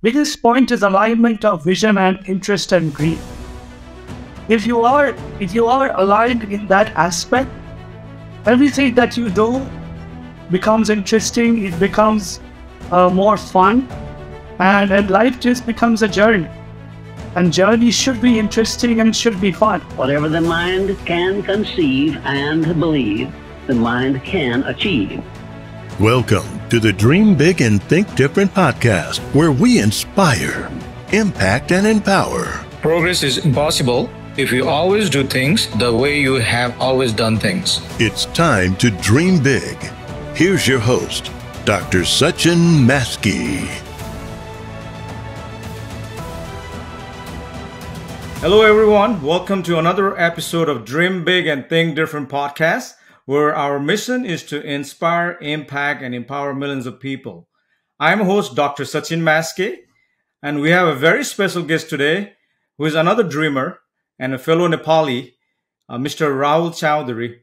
Biggest point is alignment of vision and interest and greed. If you are aligned in that aspect, everything that you do becomes interesting, it becomes more fun, and life just becomes a journey. And journey should be interesting and should be fun. Whatever the mind can conceive and believe, the mind can achieve. Welcome to the Dream Big and Think Different podcast, where we inspire, impact, and empower. Progress is impossible if you always do things the way you have always done things. It's time to dream big. Here's your host, Dr. Sachin Maskey. Hello, everyone. Welcome to another episode of Dream Big and Think Different podcast, where our mission is to inspire, impact, and empower millions of people. I'm host Dr. Sachin Maskey, and we have a very special guest today, who is another dreamer and a fellow Nepali, Mr. Rahul Choudhary,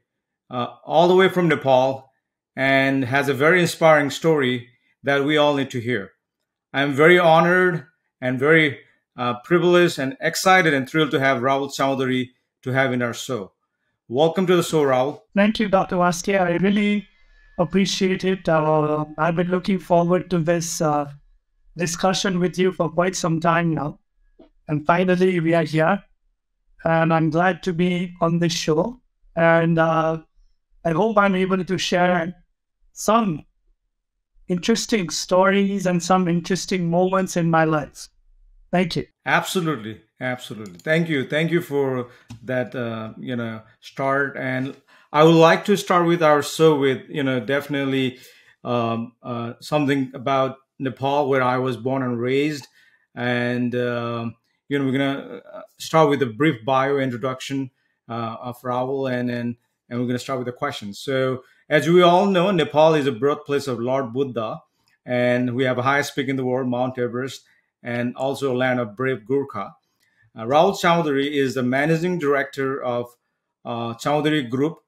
all the way from Nepal, and has a very inspiring story that we all need to hear. I'm very honored and very privileged and excited and thrilled to have Rahul Choudhary to have in our show. Welcome to the show, Rahul. Thank you, Dr. Maskey. I really appreciate it. I've been looking forward to this discussion with you for quite some time now. And finally, we are here. And I'm glad to be on this show. And I hope I'm able to share some interesting stories and some interesting moments in my life. Thank you. Absolutely. Thank you for that, start. And I would like to start with our show with, definitely something about Nepal, where I was born and raised. And, we're going to start with a brief bio introduction of Rahul, and we're going to start with the questions. So, as we all know, Nepal is the birthplace of Lord Buddha, and we have the highest peak in the world, Mount Everest, and also a land of brave Gurkha. Rahul Choudhary is the managing director of Choudhary Group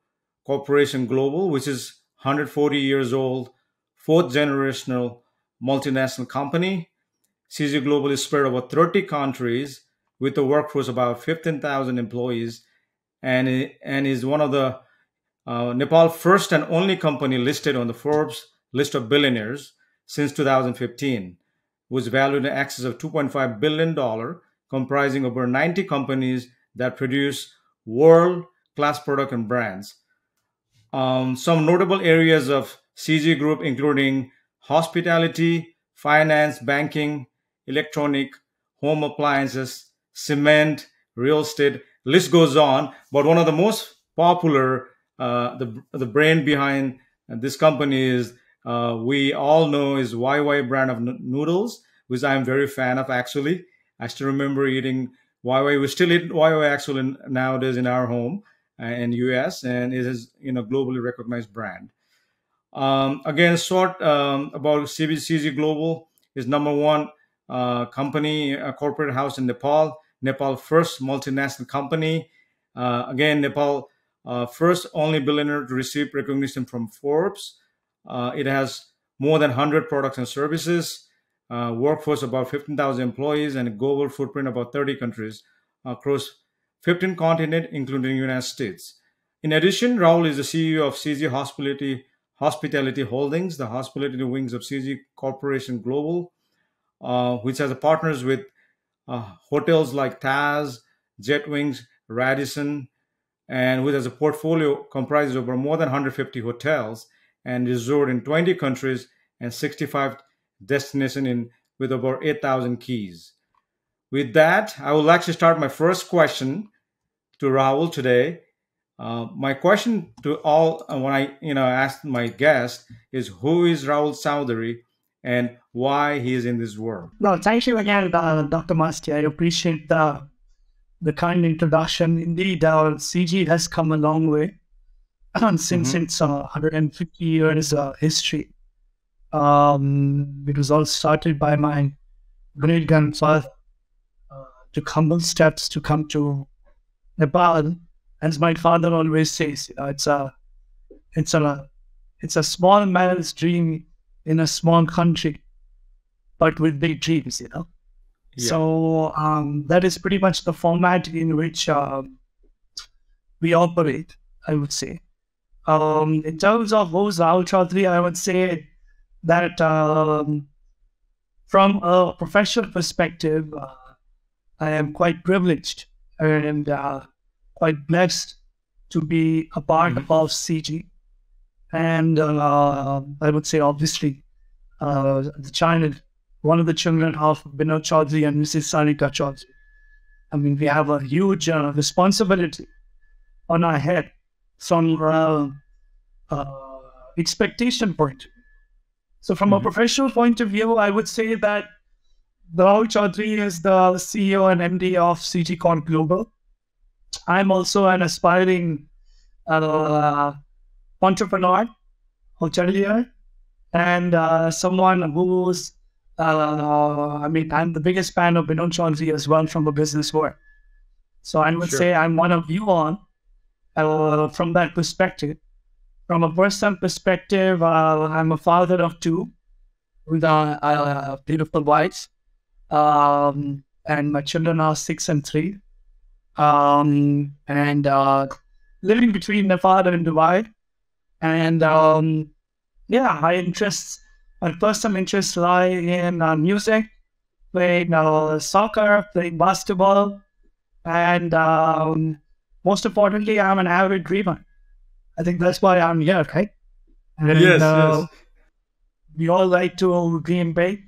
Corporation Global, which is 140 years old, fourth generational multinational company. CG Global is spread over 30 countries with a workforce of about 15,000 employees, and is one of the Nepal first and only company listed on the Forbes list of billionaires since 2015. Was valued in excess of $2.5 billion, comprising over 90 companies that produce world-class product and brands. Some notable areas of CG Group, including hospitality, finance, banking, electronic, home appliances, cement, real estate, list goes on. But one of the most popular, the brain behind this company is, we all know, is YY brand of noodles, which I'm very fan of actually. I still remember eating YY. We still eat YY actually nowadays in our home in US, and it is globally recognized brand. Again, short about CG Global is number one company, corporate house in Nepal. Nepal first multinational company. Again, Nepal first only billionaire to receive recognition from Forbes. It has more than 100 products and services, workforce about 15,000 employees, and a global footprint about 30 countries across 15 continents, including the United States. In addition, Rahul is the CEO of CG Hospitality Holdings, the hospitality wings of CG Corporation Global, which has partners with hotels like Taz, Jetwings, Radisson, and which has a portfolio comprises over more than 150 hotels and resort in 20 countries and 65 destinations with over 8,000 keys. With that, I would like to start my first question to Rahul today. My question to all, when I asked my guest, is who is Rahul Choudhary and why he is in this world? No, thank you again, Dr. Maskey. I appreciate the kind introduction. Indeed, CG has come a long way since its 150 years history. It was all started by my great grandfather took humble steps to come to Nepal. As my father always says, it's a small man's dream in a small country. but with big dreams, Yeah. So that is pretty much the format in which we operate, I would say. In terms of who's Rahul Chaudhary, I would say that from a professional perspective, I am quite privileged and quite blessed to be a part of CG. And I would say, obviously, one of the children of Binod Chaudhary and Mrs. Sarika Chaudhary. I mean, we have a huge responsibility on our head from expectation point of view. So from a professional point of view, I would say that Rahul Chaudhary is the CEO and MD of CG Corp Global. I'm also an aspiring entrepreneur, hotelier, and someone who's, I'm the biggest fan of Binod Chaudhary as well from a business world. So I would say I'm one of you on from that perspective. From a personal perspective, I'm a father of two with beautiful wives. And my children are 6 and 3. Living between Nepal and Dubai. And my personal interests lie in music, playing soccer, playing basketball, and most importantly, I'm an avid dreamer. I think that's why I'm here, right? And Yes. we all like to dream big,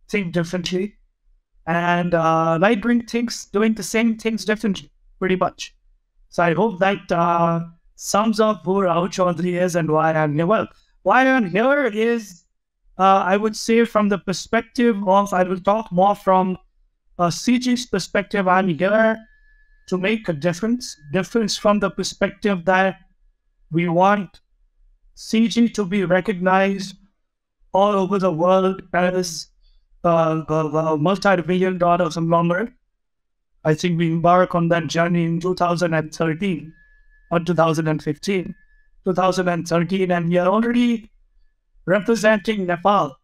think differently, and like doing the same things differently, pretty much. So I hope that sums up who Rahul Chaudhary is and why I'm here. Well, why I'm here is, I would say, from the perspective of, I will talk more from CG's perspective. I'm here to make a difference from the perspective that we want CG to be recognized all over the world as a multi-billion dollar conglomerate. I think we embarked on that journey in 2013 or 2015, 2013, and we are already representing Nepal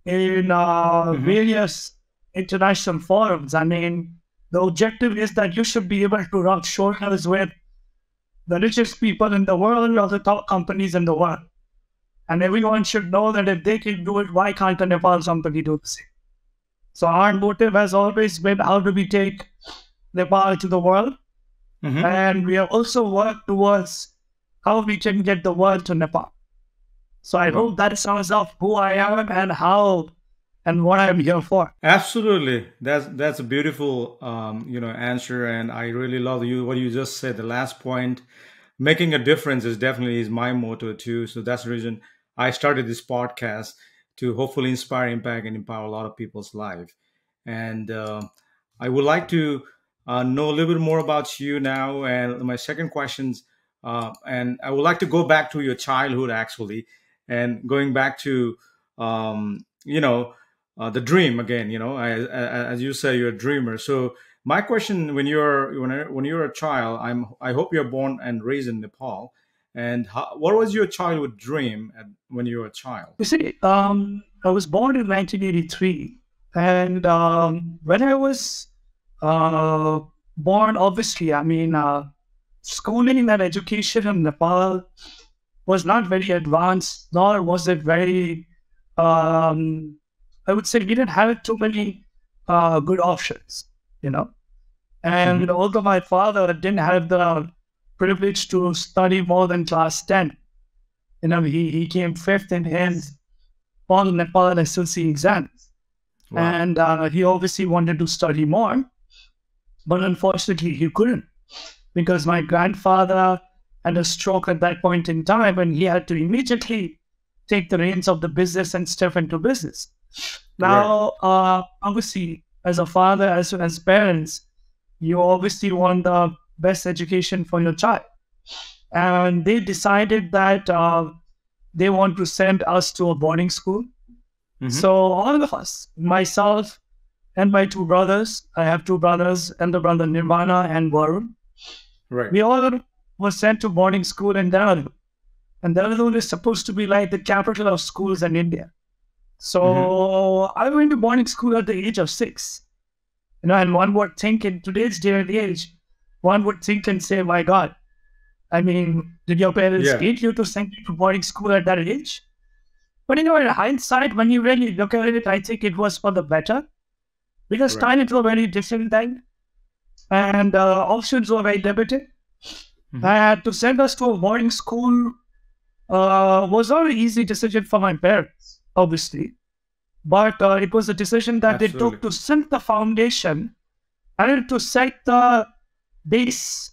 in various international forums. I mean, the objective is that you should be able to rub shoulders with the richest people in the world or the top companies in the world. And everyone should know that if they can do it, why can't a Nepal company do the same? So our motive has always been, how do we take Nepal to the world? And we have also worked towards how we can get the world to Nepal. So I hope that sums up who I am and how and what I'm here for. Absolutely, that's a beautiful answer, and I really love what you just said. The last point, making a difference, is my motto too. So that's the reason I started this podcast, to hopefully inspire, impact, and empower a lot of people's life. And I would like to know a little bit more about you now. And my second questions, and I would like to go back to your childhood actually, and going back to the dream again. As you say, you're a dreamer. So my question, when you're a child, I hope you're born and raised in Nepal. And what was your childhood dream when you were a child? You see, I was born in 1983, and when I was born, obviously, schooling and education in Nepal was not very advanced, nor was it very, I would say we didn't have too many good options, And although my father didn't have the privilege to study more than class 10, he came 5th in his all Nepal SLC exams. Wow. And he obviously wanted to study more, but unfortunately he couldn't, because my grandfather had a stroke at that point in time, and he had to immediately take the reins of the business and step into business. Now, obviously, as a father, as well as parents, you obviously want the best education for your child. And they decided that they want to send us to a boarding school. So all of us, myself and my 2 brothers, I have 2 brothers, and the brother Nirvana and Varun. Right. We all were sent to boarding school in Dehradun. And Dehradun is supposed to be like the capital of schools in India. Mm-hmm. So I went to boarding school at the age of 6. And one would think in today's day and age, one would think and say, my God, I mean, did your parents Yeah. get you to send you to boarding school at that age? But in hindsight, when you really look at it, I think it was for the better because Right. times were very different then and options were very limited. Mm-hmm. And to send us to a boarding school was not an easy decision for my parents, obviously. But it was a decision that they Absolutely. took to set the foundation and to set the base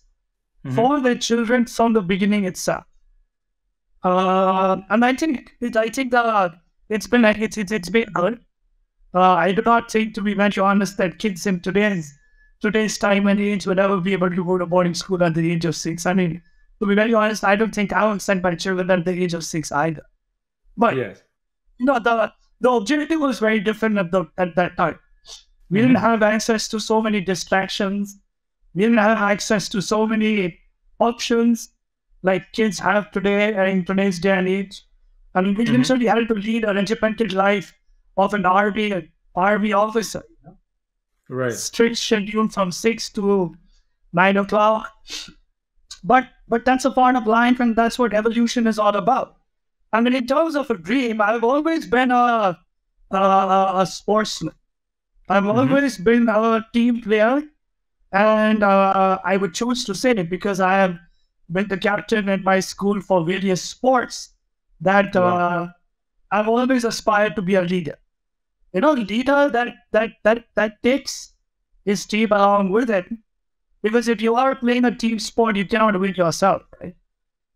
Mm-hmm. for their children from the beginning itself. And I think that it's been good. I do not think, to be very honest, that kids in today's time and age would ever be able to go to boarding school at the age of 6. I mean, to be very honest, I don't think I would send my children at the age of 6 either. But Yes. the objective was very different at that time. We didn't Mm-hmm. have access to so many distractions. We didn't have access to so many options like kids have today in today's day and age. I mean, we Mm-hmm. literally had to lead an independent life of an army officer. Right. Strict schedule from 6 to 9 o'clock. But that's a part of life, and that's what evolution is all about. I mean, in terms of a dream, I've always been a sportsman. I've Mm-hmm. always been a team player, and I would choose to say it because I have been the captain at my school for various sports. That Wow. I've always aspired to be a leader. Leader that takes his team along with it. Because if you are playing a team sport, you cannot win yourself, right?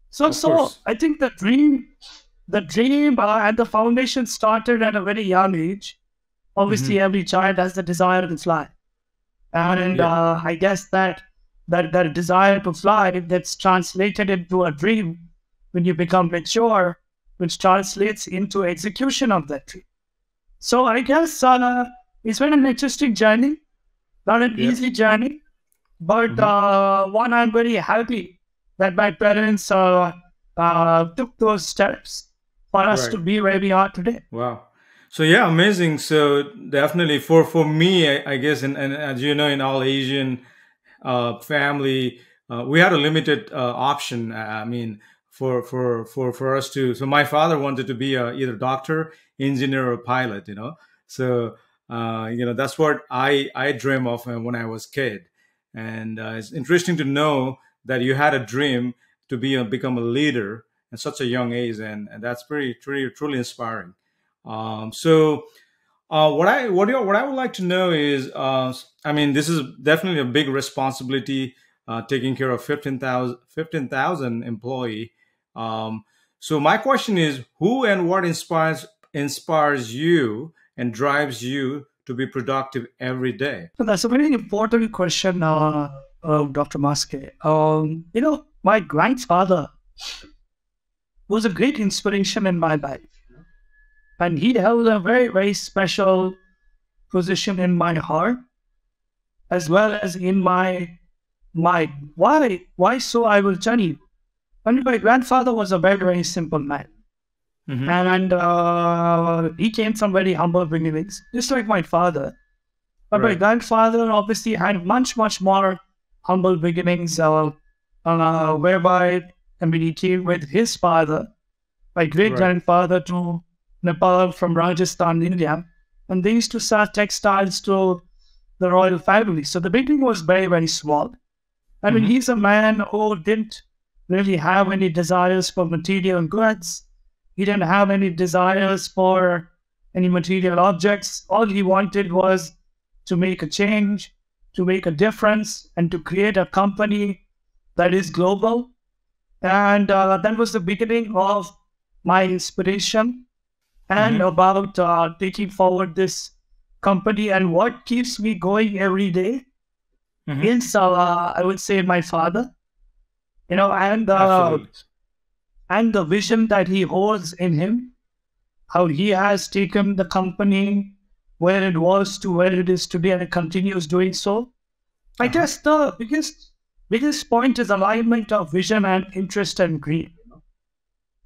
So, Of so course. I think the dream and the foundation started at a very young age. Obviously, Mm-hmm. every child has the desire to fly, and Yeah. I guess that desire to fly that's translated into a dream when you become mature, which translates into execution of that dream. So I guess it's been an interesting journey, not an Yeah. easy journey, but Mm-hmm. one I'm very happy that my parents took those steps for us to Right. be where we are today. Wow. So yeah, amazing. So definitely for me, I guess, and as you know, in all Asian family, we had a limited option. I mean, for us to. So my father wanted to be either doctor, engineer, or pilot. So that's what I dream of when I was kid, and it's interesting to know that you had a dream to become a leader at such a young age, and that's pretty truly inspiring. So what I would like to know is, I mean, this is definitely a big responsibility, taking care of 15,000 employee. Um, so my question is, who and what inspires you and drives you to be productive every day? So that's a very important question, Dr. Maskey. My grandfather was a great inspiration in my life, and he held a very, very special position in my heart as well as in my mind. Why? Why so? I will tell you. And my grandfather was a very, very simple man. Mm-hmm. And he came from very humble beginnings, just like my father. But my Right. grandfather obviously had much, much more humble beginnings, whereby, I mean, he came with his father, my great Right. grandfather, to Nepal from Rajasthan, India. And they used to sell textiles to the royal family. So the beginning was very, very small. I mean, Mm-hmm. he's a man who didn't really have any desires for material goods. He didn't have any desires for any material objects. All he wanted was to make a change, to make a difference, and to create a company that is global. And that was the beginning of my inspiration and Mm-hmm. about taking forward this company. And what keeps me going every day Mm-hmm. is, I would say, my father. Absolutely. And the vision that he holds in him, how he has taken the company where it was to where it is today and it continues doing so. I Uh-huh. guess the biggest point is alignment of vision and interest and greed.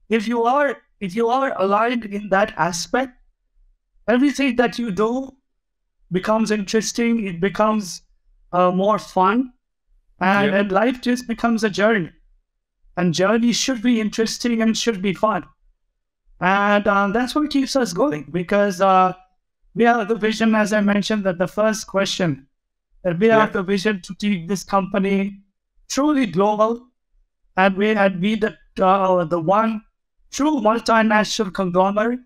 If you are aligned in that aspect, everything that you do becomes interesting. It becomes more fun, and life just becomes a journey. And journey should be interesting and should be fun. And that's what keeps us going, because we have the vision, as I mentioned, that the first question, that we have the vision to take this company truly global, and we had be the one true multinational conglomerate,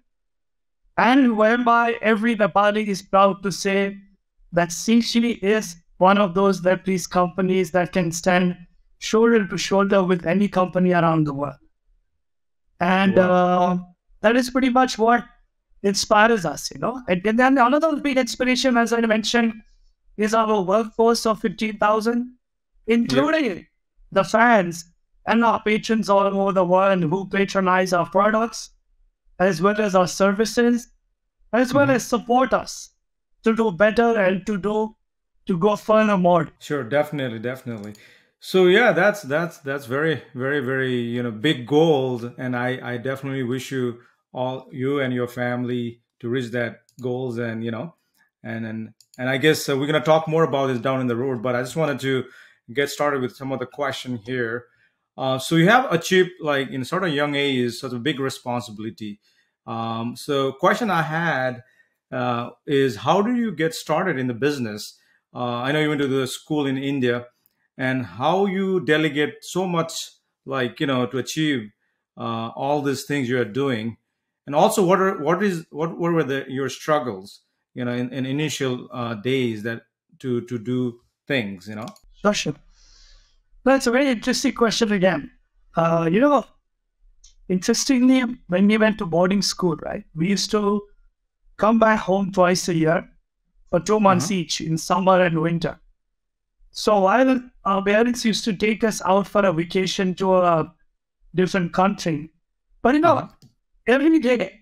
and whereby every Nepali is proud to say that CC is one of those Nepalese companies that can stand shoulder to shoulder with any company around the world. And that is pretty much what inspires us, you know. And then another big inspiration, as I mentioned, is our workforce of 15,000, including the fans and our patrons all over the world who patronize our products, as well as our services, as well as support us to do better and to go further more. Sure, definitely. So yeah, that's very, very, very, you know, big goals, and I definitely wish you and your family to reach that goals, and you know, and I guess we're gonna talk more about this down in the road. But I just wanted to get started with some of the question here. So you have achieved, like, in sort of young age, such a big responsibility. So question I had is, how do you get started in the business? I know you went to the school in India, and how you delegate so much, like, you know, to achieve all these things you are doing, and also what were your struggles, you know, in initial days that to do things, you know. Sure. That's a very interesting question again. You know, interestingly, when we went to boarding school, right, we used to come back home twice a year for 2 months each, in summer and winter. So while our parents used to take us out for a vacation to a different country, but you know, every day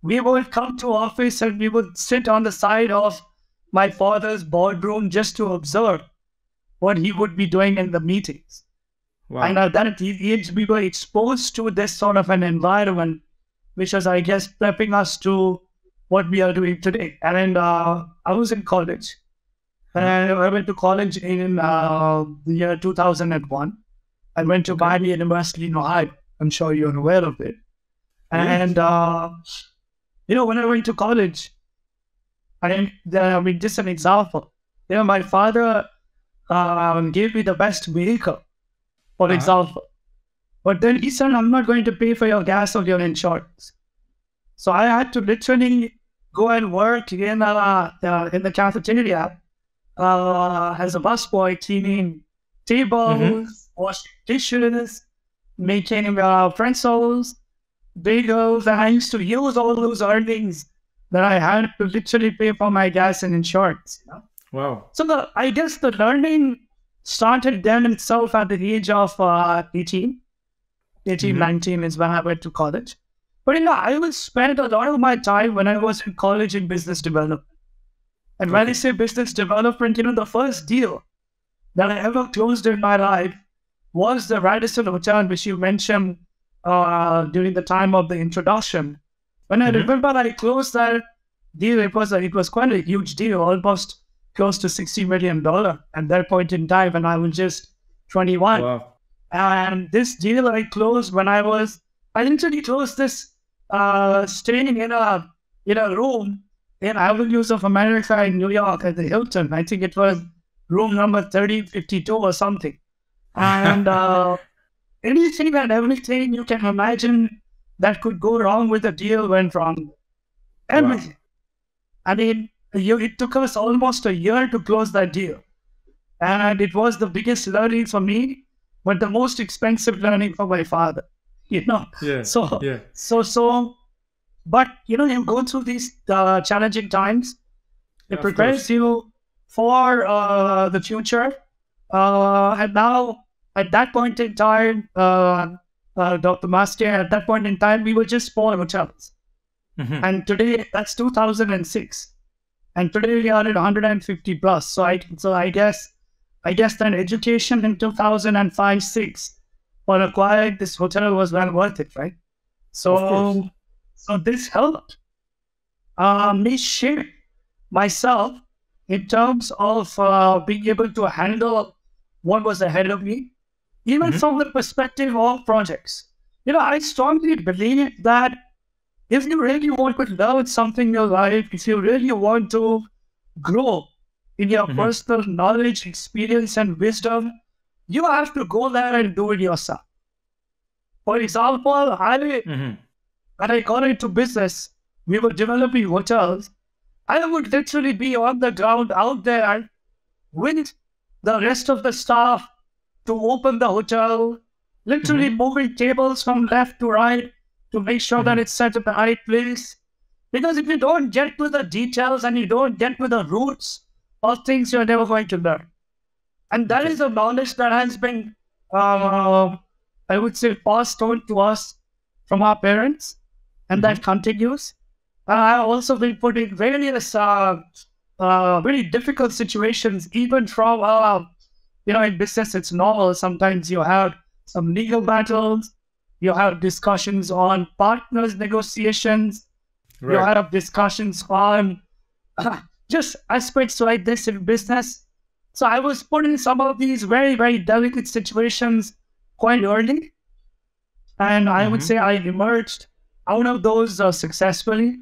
we would come to office and we would sit on the side of my father's boardroom just to observe what he would be doing in the meetings. Wow. And at that age, we were exposed to this sort of an environment, which was, I guess, prepping us to what we are doing today. And I was in college. And I went to college in the year 2001. I went to Maskey University in Ohio. I'm sure you're aware of it. And, you know, when I went to college, I mean, just an example. You know, my father gave me the best vehicle, for example. But then he said, I'm not going to pay for your gas or your insurance. So I had to literally go and work in the cafeteria as a busboy, cleaning tables, washing dishes, making pretzels, bagels, and I used to use all those earnings that I had to literally pay for my gas and insurance. You know? Wow. So I guess the learning started then itself at the age of 18, 19 is when I went to college. But you know, I would spend a lot of my time when I was in college in business development. And when I say business development, you know, the first deal that I ever closed in my life was the Radisson Hotel, which you mentioned during the time of the introduction. When I remember I closed that deal, it was quite a huge deal, almost close to $60 million at that point in time, when I was just 21. Wow. And this deal I closed when I literally closed this staying in a room in Avenues of America in New York at the Hilton. I think it was room number 3052 or something. And anything and everything you can imagine that could go wrong with the deal went wrong. Everything. Wow. I mean, it took us almost a year to close that deal. And it was the biggest learning for me, but the most expensive learning for my father. You know? But, you know, you go through these challenging times. It prepares you for the future. And now, at that point in time, Dr. Maskey, at that point in time, we were just 4 hotels. And today, that's 2006. And today we are at 150 plus. So I guess that education in 2005-06 for acquiring this hotel was well worth it, right? So this helped. may shape myself in terms of being able to handle what was ahead of me, even from the perspective of projects. I strongly believe that if you really want to learn something in your life, if you really want to grow in your personal knowledge, experience, and wisdom, you have to go there and do it yourself. For example, when I got into business, we were developing hotels. I would literally be on the ground out there with the rest of the staff to open the hotel, literally moving tables from left to right to make sure that it's set in the right place. Because if you don't get to the details and you don't get to the roots of things, you're never going to learn. And that is a knowledge that has been, I would say, passed on to us from our parents, and that continues. I have also been put in various very difficult situations, even from, in business, it's normal. Sometimes you have some legal battles, you have discussions on partners negotiations, you have discussions on just aspects like this in business. So I was put in some of these very, very delicate situations quite early. And I would say I emerged out of those successfully.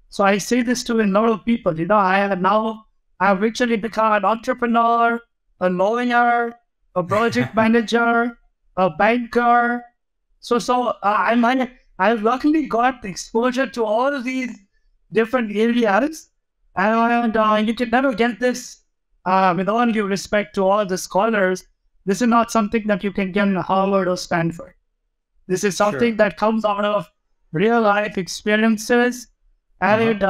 So I say this to a lot of people, I've actually become an entrepreneur, a lawyer, a project manager, a banker. So I've luckily got exposure to all of these different areas. And you can never get this, with all due respect to all the scholars, this is not something that you can get in Harvard or Stanford. This is something that comes out of real life experiences and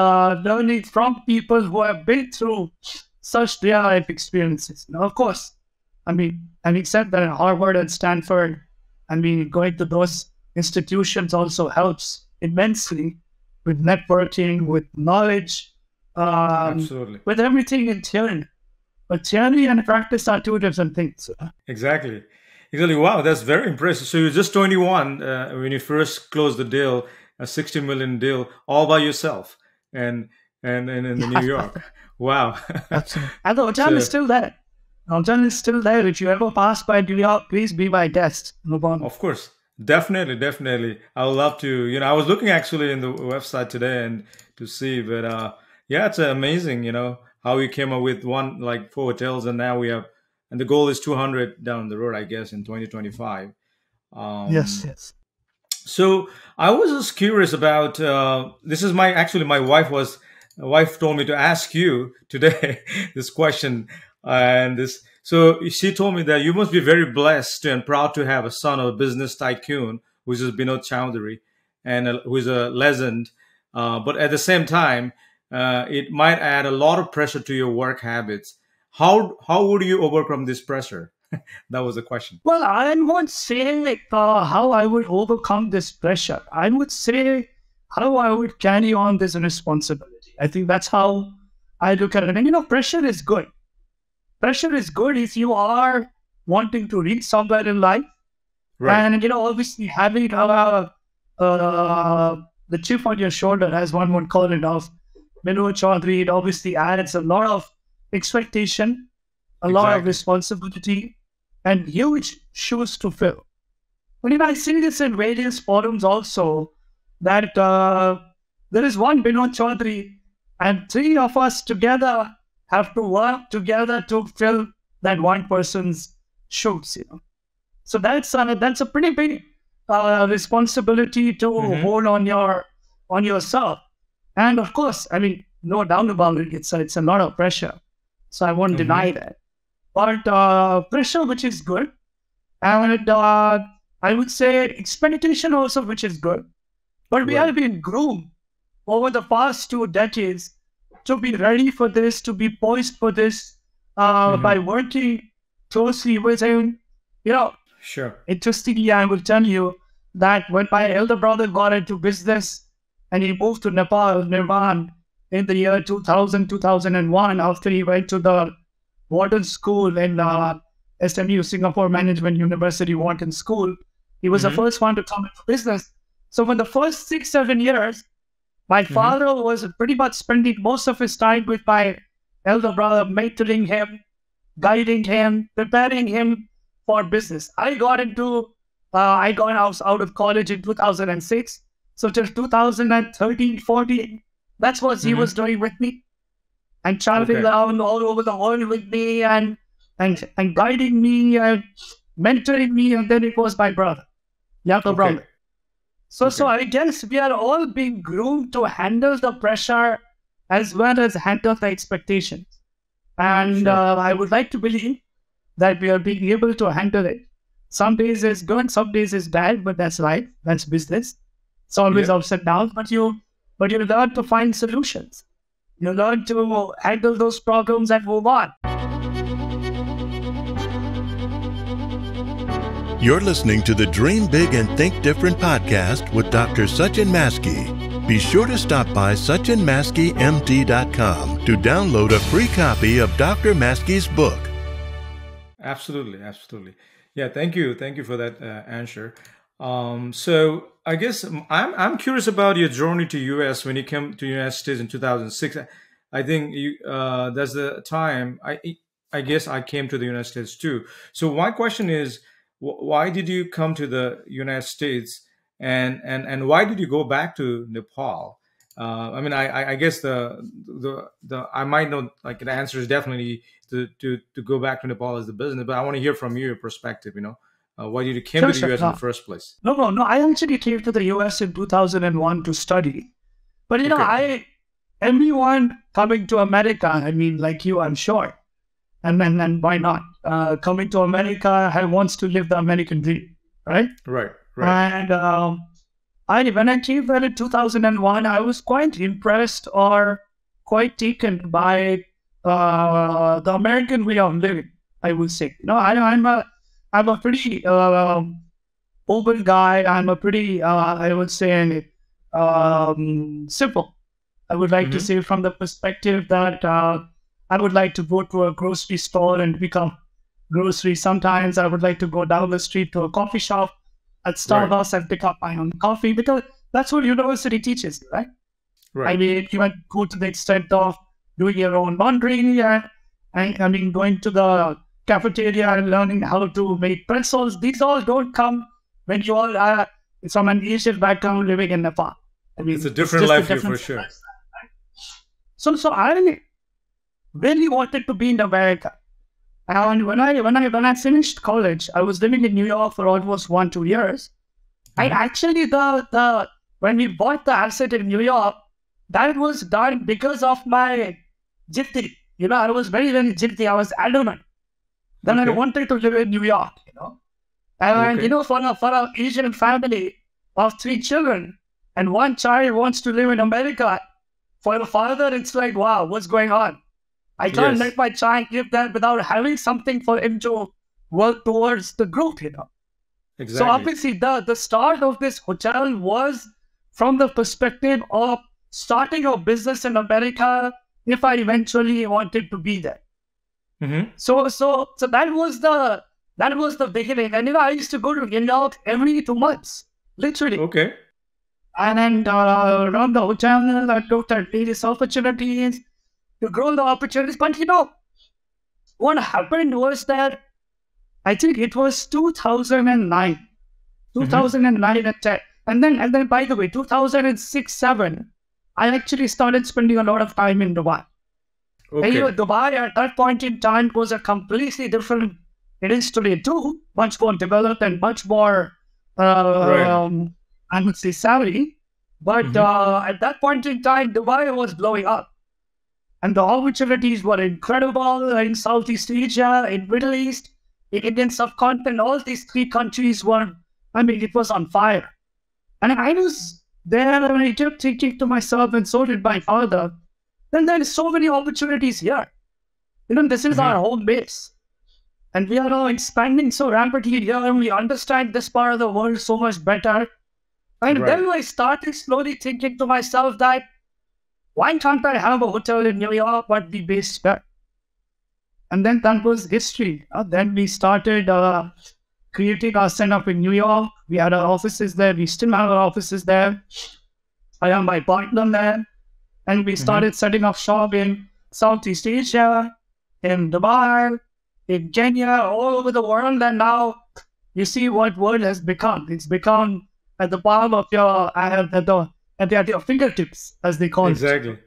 learning from people who have been through such real life experiences. Now, of course, having said that, Harvard and Stanford, going to those institutions also helps immensely with networking, with knowledge, with everything in theory. But theory and practice are two different things. Exactly. Wow, that's very impressive. So you're just 21 when you first closed the deal, a 60 million deal, all by yourself, and in New York. Wow. Absolutely. And the hotel is still there. The hotel is still there. If you ever pass by New York, please be my guest. No problem. Of course. Definitely. I would love to, I was looking actually in the website today and to see, but it's amazing, how we came up with 4 hotels, and now we have, and the goal is 200 down the road, I guess, in 2025. Yes. So I was just curious about, this is my wife told me to ask you today this question. So she told me that you must be very blessed and proud to have a son of a business tycoon, which is Binod Choudhary, and who is a legend. But at the same time, it might add a lot of pressure to your work habits. How would you overcome this pressure? That was the question. Well, I won't say how I would overcome this pressure. I would say how I would carry on this responsibility. I think that's how I look at it. And pressure is good. Pressure is good if you are wanting to reach somewhere in life. Right. And, obviously having the chip on your shoulder, as one would call it, of Binod Choudhary, it obviously adds a lot of expectation, a lot of responsibility, and huge shoes to fill. But I see this in various forums also, that there is one Binod Choudhary, and 3 of us together have to work together to fill that one person's shoes. So that's a pretty big responsibility to hold on yourself. And of course, no doubt about it, it's a lot of pressure. So I won't deny that. But pressure, which is good, and I would say expectation also, which is good. But we have been groomed over the past 2 decades to be ready for this, to be poised for this, by working closely with him. Sure. Interestingly, I will tell you that when my elder brother got into business and he moved to Nepal, in the year 2000, 2001, after he went to the Wharton School in SMU, Singapore Management University, Wharton School, he was the first one to come into business. So for the first 6-7 years, My father was pretty much spending most of his time with my elder brother, mentoring him, guiding him, preparing him for business. I got out of college in 2006. So till 2013, 14, that's what he was doing with me, and traveling around all over the world with me, and guiding me and mentoring me. And then it was my brother, younger brother. So I guess we are all being groomed to handle the pressure as well as handle the expectations. And I would like to believe that we are being able to handle it. Some days is good, some days is bad, but that's life, that's business. It's always ups and downs, but you learn to find solutions. You learn to handle those problems and move on. You're listening to the Dream Big and Think Different podcast with Dr. Sachin Maskey. Be sure to stop by SachinMaskeyMT.com to download a free copy of Dr. Maskey's book. Absolutely, absolutely. Yeah, thank you for that answer. So I guess I'm curious about your journey to US when you came to the United States in 2006. I think that's the time I guess I came to the United States too. So my question is, why did you come to the United States, and why did you go back to Nepal? I mean, I guess the I might know, like, the answer is definitely to go back to Nepal as the business, but I want to hear from your perspective. Why did you came to the US in the first place? No. I actually came to the US in 2001 to study, but everyone coming to America, I mean, like you, I'm sure. And why not? Coming to America, I wants to live the American dream, right? Right. And when I came there in 2001, I was quite impressed or quite taken by the American way of living, I would say. I'm a pretty open guy. I'm a pretty, I would say, simple. I would like to say, from the perspective that I would like to go to a grocery store and pick up groceries. Sometimes I would like to go down the street to a coffee shop at Starbucks and pick up my own coffee, because that's what university teaches, right? I mean, you might go to the extent of doing your own laundry, and I mean, going to the cafeteria and learning how to make pretzels. These all don't come when you all are from an Asian background living in Nepal. I mean, it's a different life here for sure. So I really wanted to be in America. And when I finished college, I was living in New York for almost 1-2 years. I actually, when we bought the asset in New York, that was done because of my jiddi. I was very, very jiddi. I was adamant. Then I wanted to live in New York, And, for an Asian family of 3 children, and one child wants to live in America, for a father, it's like, wow, what's going on? I can't let my child live there without having something for him to work towards the group, Exactly. So obviously, the start of this hotel was from the perspective of starting a business in America if I eventually wanted to be there. So that was the beginning. And I used to go to New York every 2 months, literally. Okay. And then around the hotel, I looked at various opportunities to grow the opportunities. But what happened was that I think it was 2009 and 10. And then, by the way, 2006-07, I actually started spending a lot of time in Dubai. Okay. And Dubai at that point in time was a completely different industry too, much more developed and much more, I would say, savvy. But at that point in time, Dubai was blowing up. And the opportunities were incredible in Southeast Asia, in Middle East, in Indian subcontinent. All these 3 countries were, it was on fire. And I was there and I kept thinking to myself, and so did my father, then there is so many opportunities here. This is our home base. And we are now expanding so rapidly here, and we understand this part of the world so much better. And then I started slowly thinking to myself that, why can't I have a hotel in New York but be based there? And then that was history. Then we started creating our setup in New York. We had our offices there. We still have our offices there. I am my partner there. And we started setting up shop in Southeast Asia, in Dubai, in Kenya, all over the world. And now you see what world has become. It's become at the palm of your, at your fingertips, as they call it. Exactly.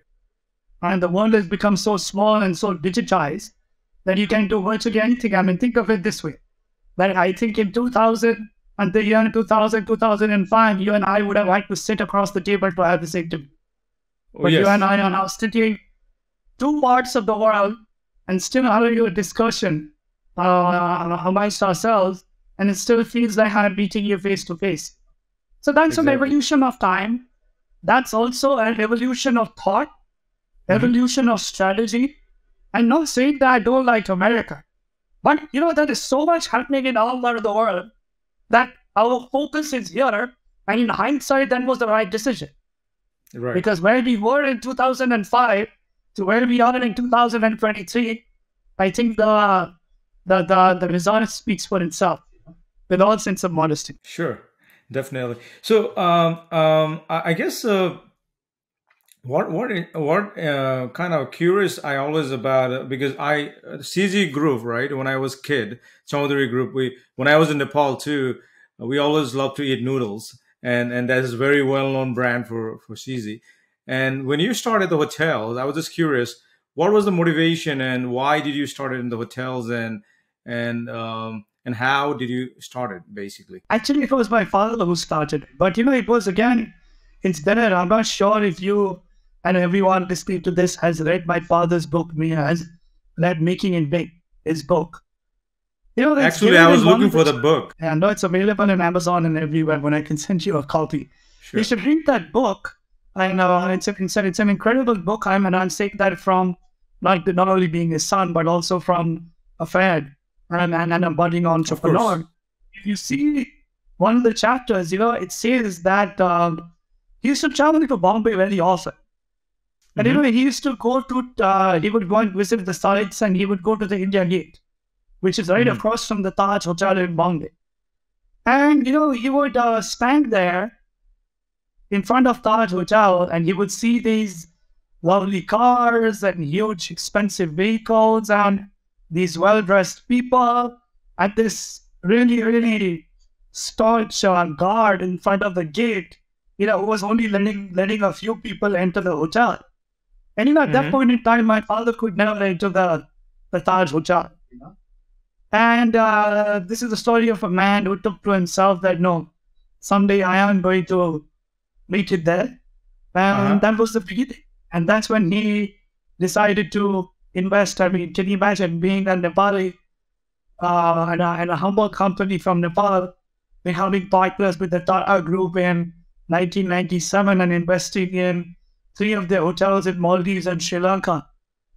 And the world has become so small and so digitized that you can do virtually anything. I mean, think of it this way. That I think in 2000, and the year 2000, 2005, you and I would have had to sit across the table to have this interview. But you and I are now sitting two parts of the world and still having a discussion amongst ourselves, and it still feels like I'm meeting you face to face. So that's an evolution of time. That's also an evolution of thought, evolution of strategy. I'm not saying that I don't like America, but there is so much happening in all part of the world that our focus is here, and in hindsight, that was the right decision. Right. Because where we were in 2005 to where we are in 2023, I think the result speaks for itself, with all sense of modesty. Sure, definitely. So I guess what kind of curious I always about, because CG group, right? When I was kid, Choudhary group, when I was in Nepal too, we always loved to eat noodles. And that is a very well-known brand for CZ. And when you started the hotels, I was just curious, what was the motivation and why did you start it in the hotels, and how did you start it, basically? Actually, it was my father who started. But, it was, again, it's there. I'm not sure if you and everyone listening to this has read my father's book, has read Making It Big, his book. Actually, I was looking for the book. I know it's available on Amazon and everywhere, when I can send you a copy. Sure. You should read that book. And it's an incredible book. I'm saying that from not only being his son, but also from a friend and a budding entrepreneur. If you see one of the chapters, it says that he used to travel to Bombay very often. And he used to go to, he would go and visit the sites, and he would go to the India Gate, which is right across from the Taj Hotel in Bombay. And, he would stand there in front of Taj Hotel, and he would see these lovely cars and huge expensive vehicles and these well-dressed people and this really, really staunch guard in front of the gate, who was only letting a few people enter the hotel. And, at that point in time, my father could never enter the Taj Hotel, And this is the story of a man who took to himself that, no, someday I am going to meet it there. And that was the beginning. And that's when he decided to invest. I mean, can you imagine being a Nepali and a humble company from Nepal, becoming partners with the Tata Group in 1997 and investing in 3 of their hotels in Maldives and Sri Lanka.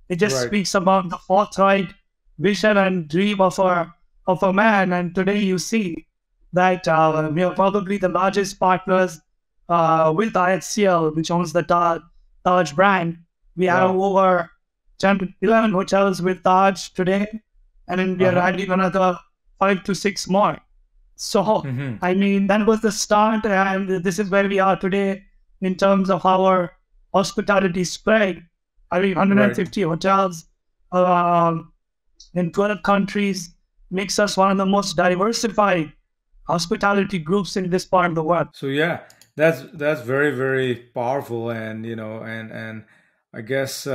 It just speaks about the forthright vision and dream of a man. And today you see that we are probably the largest partners with IHCL, which owns the Taj brand. We have over 11 hotels with Taj today, and then we are adding another 5 to 6 more. So, I mean, that was the start, and this is where we are today in terms of our hospitality spread. I mean, 150 hotels in 12 countries makes us one of the most diversified hospitality groups in this part of the world. So yeah, that's very, very powerful, and and I guess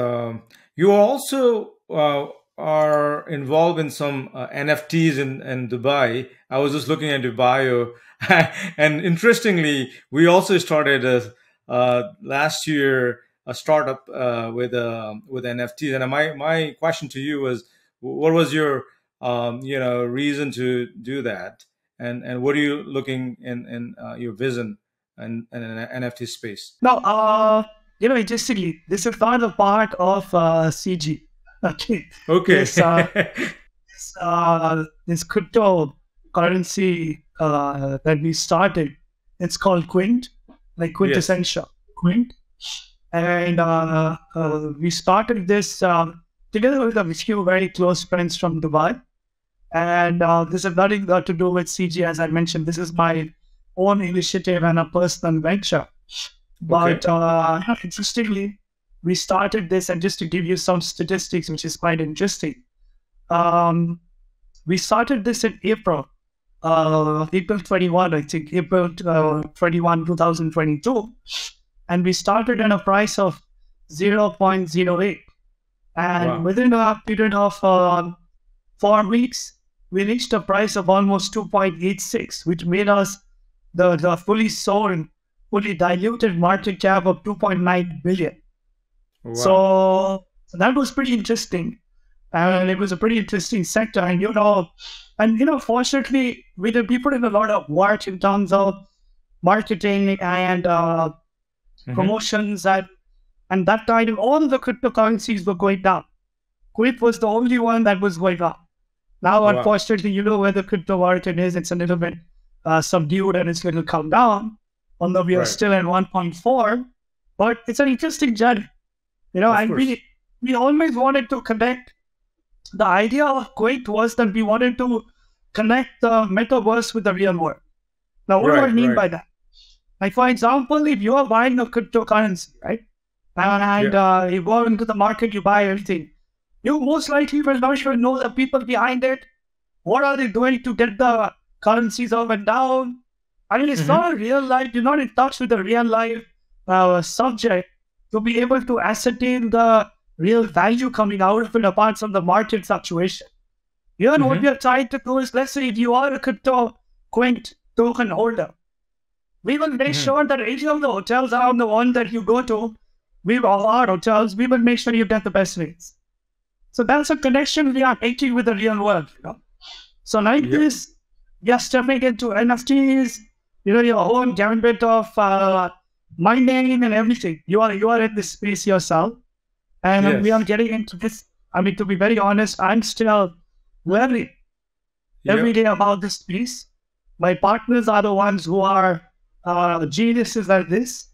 you also are involved in some NFTs in Dubai. I was just looking at your bio, and interestingly, we also started last year a startup with NFTs. And my question to you was, what was your reason to do that, and what are you looking in your vision in an NFT space? No, interestingly, this is not a part of CG. Okay. This cryptocurrency that we started, it's called Quint, like quintessential Quint. And we started this together with a few very close friends from Dubai. And this has nothing to do with CG, as I mentioned. This is my own initiative and a personal venture. Okay. But interestingly, we started this, and just to give you some statistics, which is quite interesting, um, we started this in April 21, I think, April 21, 2022. And we started at a price of 0.08. And Wow. within a period of 4 weeks, we reached a price of almost 2.86, which made us the fully sold, fully diluted market cap of 2.9 billion. Wow. So that was pretty interesting. And it was a pretty interesting sector. Fortunately, we put in a lot of work in terms of marketing and Mm-hmm. promotions. And that time, all the cryptocurrencies were going down. Quid was the only one that was going up. Now, Wow. unfortunately, you know where the crypto market is. It's a little bit subdued and it's going to come down, although we are Right. still at 1.4. But it's an interesting journey. Of And course. we always wanted to connect. The idea of Quid was that we wanted to connect the metaverse with the real world. Now, what do I Right. mean Right. by that? Like, for example, if you are buying a cryptocurrency, right? And Yeah. you go into the market, you buy everything. You most likely will not even know the people behind it. What are they doing to get the currencies up and down? I mean, it's Mm-hmm. not a real life. You're not in touch with the real life subject to be able to ascertain the real value coming out of it apart from the market fluctuation. Here, what we Mm-hmm. are trying to do is, let's say if you are a crypto Quint token holder, we will make Mm-hmm. sure that any of the hotels around the world that you go to, we all our hotels, we will make sure you get the best rates. So that's a connection we are making with the real world. So like Yep. this, you're stepping into NFTs, your own gambit of mining and everything. You are in this space yourself, and we are Yes. getting into this. I mean, to be very honest, I'm still learning every Yep. day about this piece. My partners are the ones who are geniuses at this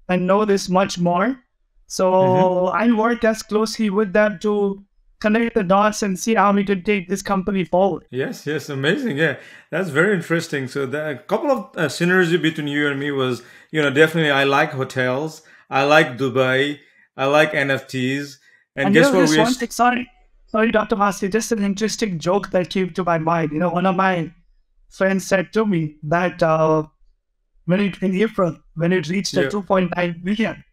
and know this much more. Mm-hmm. So I work as closely with them to connect the dots and see how we can take this company forward. Yes, yes, amazing. Yeah, that's very interesting. So a couple of synergy between you and me was, definitely I like hotels, I like Dubai, I like NFTs, and And guess what? just one thing, sorry, Dr. Maskey, just an interesting joke that came to my mind. One of my friends said to me that in April, when it reached the Yeah, 2.9 billion,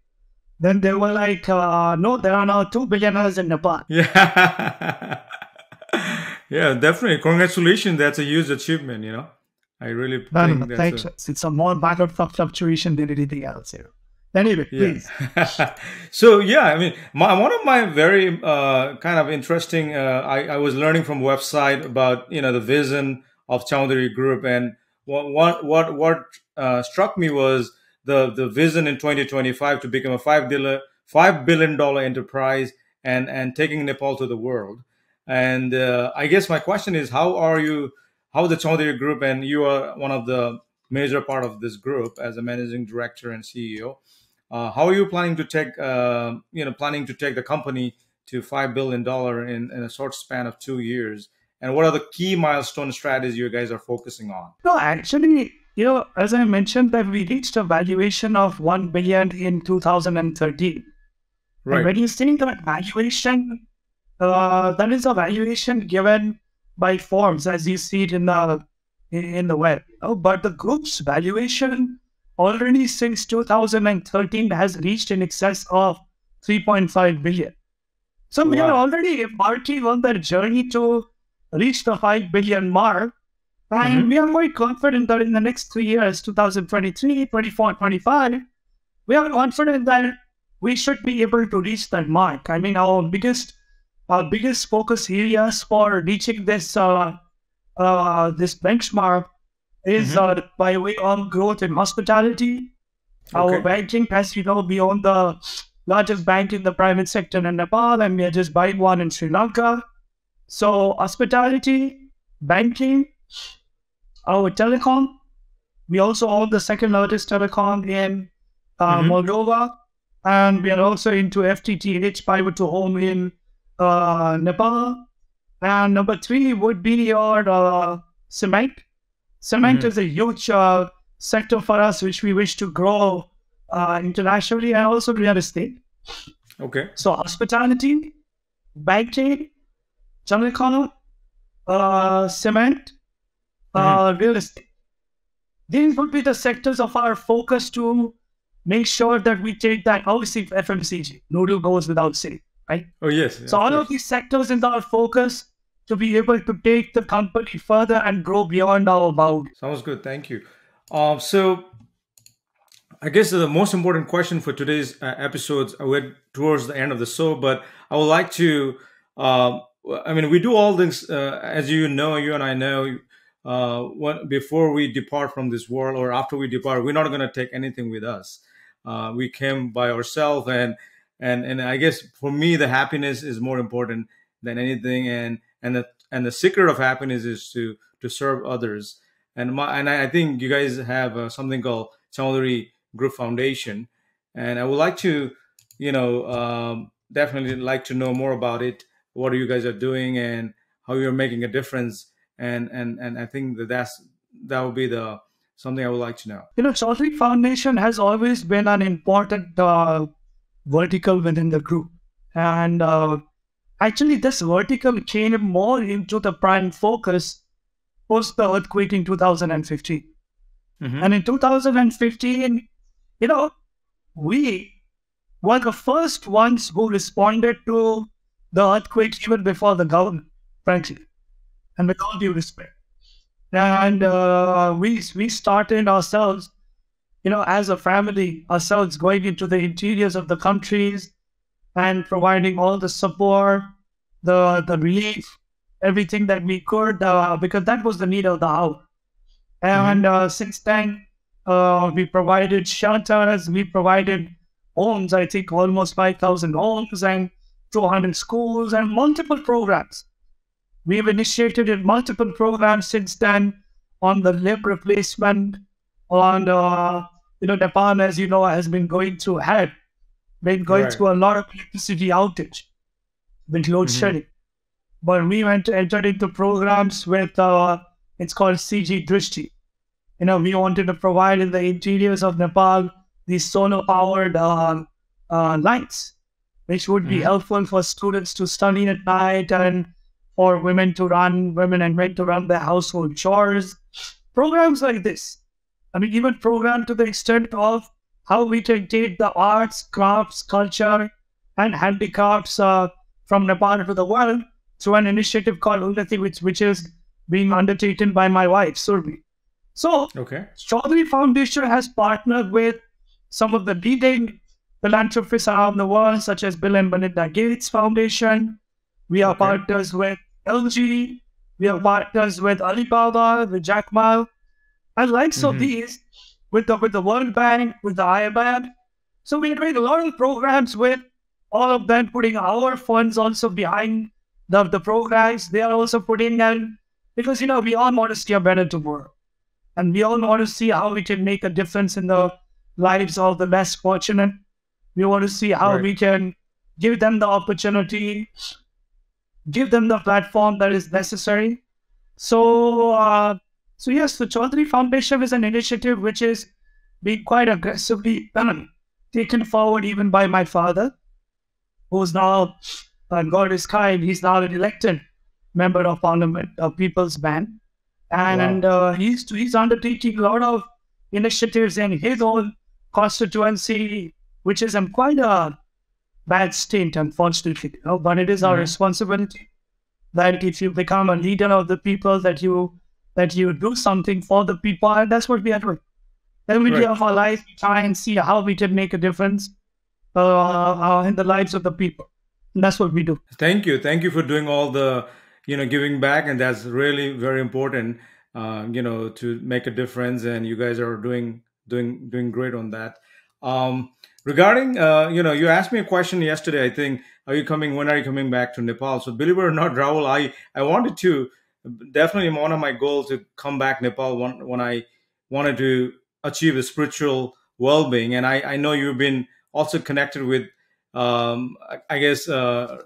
then they were like, no, there are now 2 billionaires in Nepal. yeah, yeah, definitely. Congratulations, that's a huge achievement. I really No, no, no, think that's thanks. a It's a more matter of fluctuation than anything else here. Anyway, yeah. please. So yeah, I mean, one of my very kind of interesting. I was learning from website about the vision of Choudhary Group, and what struck me was the vision in 2025 to become a $5 billion enterprise and taking Nepal to the world. And I guess my question is, how the Choudhary Group, and you are one of the major part of this group as a managing director and CEO. How are you planning to take the company to $5 billion in a short span of 2 years? And what are the key milestone strategies you guys are focusing on? No, actually, as I mentioned, that we reached a valuation of 1 billion in 2013. And Right. when you think that valuation, that is a valuation given by forms as you see it in the web. But the group's valuation already since 2013 has reached in excess of 3.5 billion. So we are Wow. already embarking on that journey to reach the 5 billion mark. And we Mm-hmm. are quite confident that in the next 3 years, 2023, 24, 25, we are confident that we should be able to reach that mark. I mean, our biggest focus areas for reaching this benchmark is Mm-hmm. by way of growth in hospitality. Our Okay. banking, as you know, we own the largest bank in the private sector in Nepal, and we are just buying one in Sri Lanka. So hospitality, banking, our telecom. We also own the second largest telecom in Mm-hmm. Moldova, and we are also into FTTH fiber to home in Nepal. And number three would be your cement. Cement Mm-hmm. is a huge sector for us, which we wish to grow internationally, and also real estate. Okay. So hospitality, banking, telecom, cement, Hmm. real estate. These would be the sectors of our focus to make sure that we take that, obviously FMCG, noodle goes without saying, right? Oh yes, So of all of course. these sectors in our focus to be able to take the company further and grow beyond our boundaries. Sounds good. Thank you. So I guess the most important question for today's episodes, we're towards the end of the show, but I would like to. Uh, I mean, we do all things, as you know, you and I know. Before we depart from this world, or after we depart, we're not going to take anything with us. We came by ourselves, and I guess for me, the happiness is more important than anything, and the secret of happiness is to serve others. And I think you guys have something called Choudhary Group Foundation, and I would like to, definitely like to know more about it. What you guys are doing and how you're making a difference, and I think that would be the something I would like to know. Chaudhary Foundation has always been an important vertical within the group. And actually, this vertical came more into the prime focus post the earthquake in 2015. Hmm. And in 2015, you know, we were the first ones who responded to the earthquake even before the government, frankly, and with all due respect. And we started ourselves, as a family, ourselves going into the interiors of the countries and providing all the support, the relief, everything that we could, because that was the need of the hour. Hmm. And since then, we provided shelters, we provided homes, I think almost 5,000 homes and 200 schools and multiple programs. We've initiated in multiple programs since then on the limb replacement, on, Nepal, as you know, has been going through been going Right. through a lot of electricity outage with load Hmm. shedding. But we entered into programs with, it's called CG Drishti. We wanted to provide in the interiors of Nepal these solar powered lights, which would be Hmm. helpful for students to study at night and for women and men to run their household chores. Programs like this. I mean, even program to the extent of how we can take the arts, crafts, culture, and handicrafts from Nepal to the world through an initiative called Unnati, which is being undertaken by my wife, Surbi. So, Okay. Chaudhary Foundation has partnered with some of the leading philanthropists around the world, such as Bill and Melinda Gates Foundation. We are Okay. partners with LG. We are partners with Alibaba, with Jack Ma, and likes of Hmm. these with the World Bank, with the IMF. So we're doing a lot of programs with all of them, putting our funds also behind the programs. They are also putting in because we all want to see a better tomorrow. And we all want to see how we can make a difference in the lives of the less fortunate. We want to see how Right. we can give them the opportunity, give them the platform that is necessary. So, so yes, the Chaudhary Foundation is an initiative which is being quite aggressively taken forward even by my father, who's now, God is kind, he's now an elected member of Parliament, a People's Man, and Wow. he's undertaking a lot of initiatives in his own constituency, which is in quite a bad state, unfortunately. But it is our Hmm. responsibility that if you become a leader of the people, that you do something for the people, and that's what we are doing. Every day Right. of our life, we try and see how we can make a difference in the lives of the people. And that's what we do. Thank you for doing all the, giving back, and that's really very important. To make a difference, and you guys are doing great on that. Regarding, you asked me a question yesterday. I think, are you coming? When are you coming back to Nepal? So, believe it or not, Rahul, I wanted to definitely one of my goals to come back Nepal when I wanted to achieve a spiritual well-being, and I know you've been also connected with I guess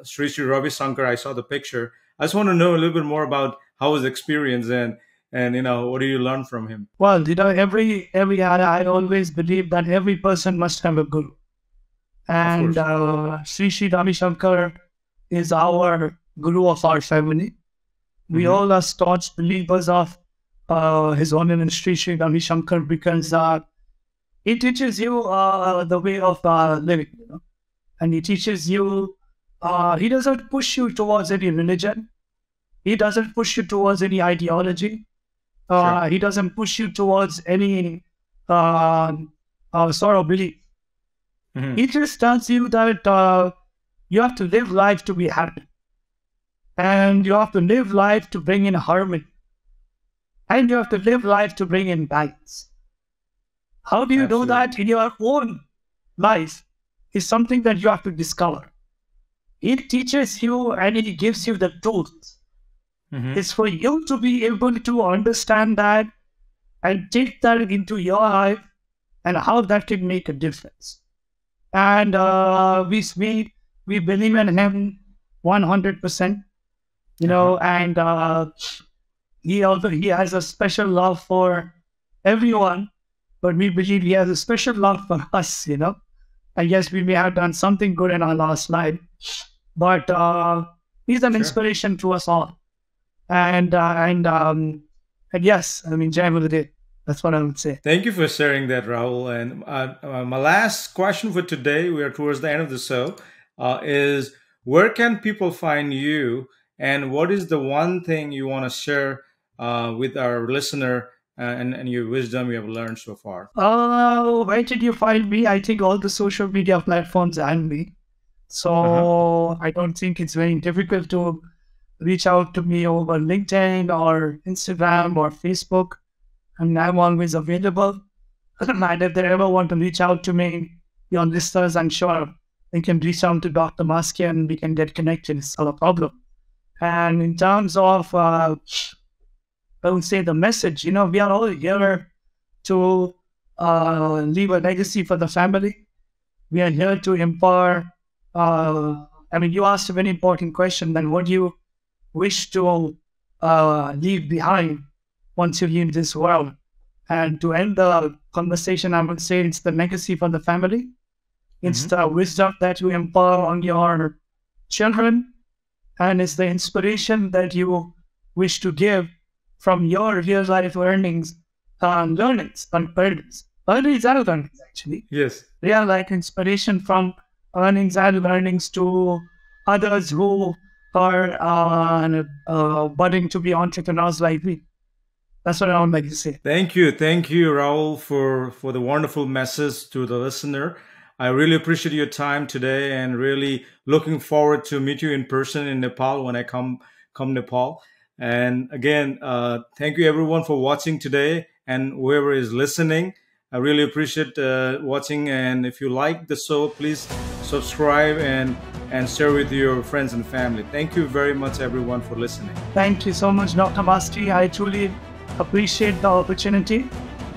Sri Ravi Shankar. I saw the picture. I just want to know a little bit more about how his experience, and And what do you learn from him? Well, I always believe that every person must have a guru. And Sri Ravi Shankar is our guru of our family. We all are staunch believers of His Holiness Sri Ravi Shankar, because he teaches you the way of living, and he teaches you. He doesn't push you towards any religion. He doesn't push you towards any ideology. He doesn't push you towards any sort of belief. He just tells you that you have to live life to be happy. And you have to live life to bring in harmony. And you have to live life to bring in balance. How do you do that in your own life is something that you have to discover. He teaches you and he gives you the tools. It's for you to be able to understand that and take that into your life and how that can make a difference. And we believe in him 100%, and he has a special love for everyone, but we believe he has a special love for us, I guess we may have done something good in our last life, but he's an inspiration to us all. And yes, Jai Gurudev. That's what I would say. Thank you for sharing that, Rahul. And my last question for today, we are towards the end of the show, is where can people find you, and what is the one thing you want to share with our listener and your wisdom you have learned so far? Where did you find me? I think all the social media platforms and me. So I don't think it's very difficult to reach out to me over LinkedIn or Instagram or Facebook. And I'm always available. And if they ever want to reach out to me, your listeners, I'm sure they can reach out to Dr. Maskey and we can get connected. It's not a problem. And in terms of, I would say the message, we are all here to leave a legacy for the family. We are here to empower. You asked a very important question. Then what do you wish to leave behind once you leave this world? And to end the conversation, I would say it's the legacy for the family. It's the wisdom that you impart on your children, and it's the inspiration that you wish to give from your real life learnings and learnings and earnings. Earnings and learnings, actually. Yes. They are like inspiration from earnings and learnings to others who are budding to be entrepreneurs like me. That's what I would like to say. Thank you, Rahul, for the wonderful message to the listener. I really appreciate your time today, and really looking forward to meet you in person in Nepal when I come Nepal. And again, thank you everyone for watching today, and whoever is listening. I really appreciate watching. And if you like the show, please subscribe and share with your friends and family. Thank you very much, everyone, for listening. Thank you so much, Dr. Maskey. I truly appreciate the opportunity,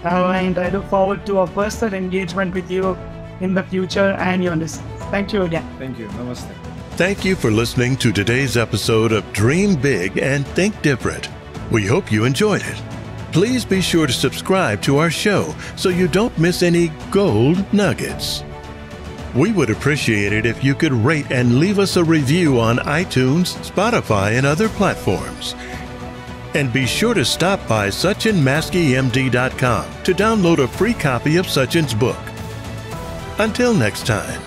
and I look forward to a personal engagement with you in the future and your listeners. Thank you again. Thank you. Namaste. Thank you for listening to today's episode of Dream Big and Think Different. We hope you enjoyed it. Please be sure to subscribe to our show so you don't miss any gold nuggets. We would appreciate it if you could rate and leave us a review on iTunes, Spotify, and other platforms. And be sure to stop by SachinMaskeyMD.com to download a free copy of Sachin's book. Until next time.